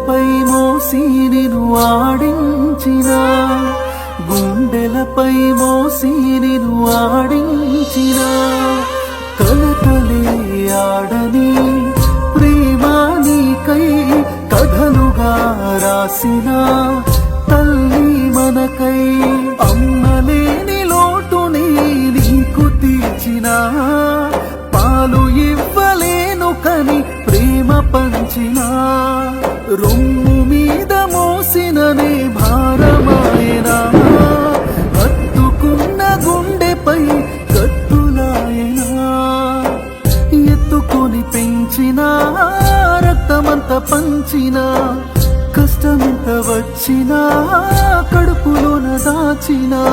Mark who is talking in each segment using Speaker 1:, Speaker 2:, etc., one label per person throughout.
Speaker 1: గుండెలపై మోసి నిన్ను ఆడించిన, గుండెలపై మోసి నిన్ను ఆడించిన, కలకలే ఆడని ప్రేమ నీకై కథలుగా రాసిన తల్లి మనకై, అమ్మలేని లోటుని నీకు తీర్చిన, పాలు ఇవ్వలేను కని ప్రేమ పంచిన, రొమ్ము మీద మోసిననే భారమాయనా, హత్తుకున్న గుండెపై కత్తులాయనా, ఎత్తుకొని పెంచిన రక్తమంత పంచిన, కష్టమంత వచ్చినా కడుపులోన దాచినా.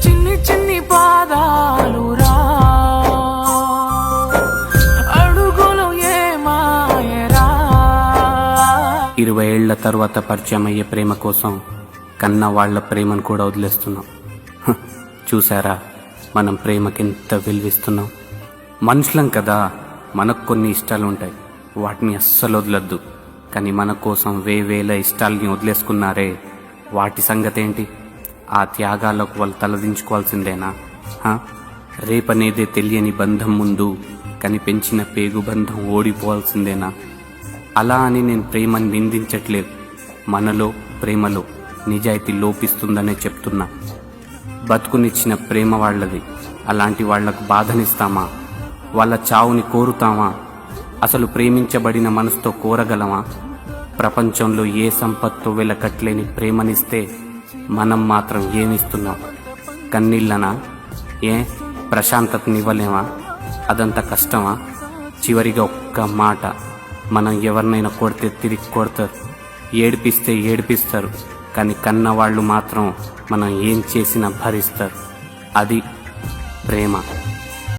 Speaker 2: చిన్ని చిన్ని పాదాలురా, అడుగులు ఏమాయరా.
Speaker 3: 20 ఏళ్ల తర్వాత పరిచయం అయ్యే ప్రేమ కోసం కన్న వాళ్ల ప్రేమను కూడా వదిలేస్తున్నాం. చూసారా మనం ప్రేమకింత విలువిస్తున్నాం. మనుషులం కదా, మనకు కొన్ని ఇష్టాలు ఉంటాయి, వాటిని అస్సలు వదలొద్దు. కానీ మన కోసం వేవేల ఇష్టాలని వదిలేసుకున్నారే, వాటి సంగతి ఏంటి? ఆ త్యాగాలకు వాళ్ళు తలదించుకోవాల్సిందేనా? రేపనేదే తెలియని బంధం ముందు కనిపెంచిన పేగు బంధం ఓడిపోవాల్సిందేనా? అలా అని నేను ప్రేమని నిందించట్లేదు. మనలో ప్రేమలో నిజాయితీ లోపిస్తుందనే చెప్తున్నా. బతుకునిచ్చిన ప్రేమ వాళ్ళది. అలాంటి వాళ్లకు బాధనిస్తామా? వాళ్ళ చావుని కోరుతామా? అసలు ప్రేమించబడిన మనసుతో కోరగలమా? ప్రపంచంలో ఏ సంపత్తు వెలకట్లేని ప్రేమనిస్తే మనం మాత్రం ఏమిస్తున్నాం? కన్నీళ్ళనా? ప్రశాంతతనివ్వలేమా? అదంత కష్టమా? చివరిగా ఒక్క మాట, మనం ఎవరినైనా కొడితే తిరిగి కొడతారు, ఏడిపిస్తే ఏడిపిస్తారు, కానీ కన్నవాళ్ళు మాత్రం మనం ఏం చేసినా భరిస్తారు. అది ప్రేమ.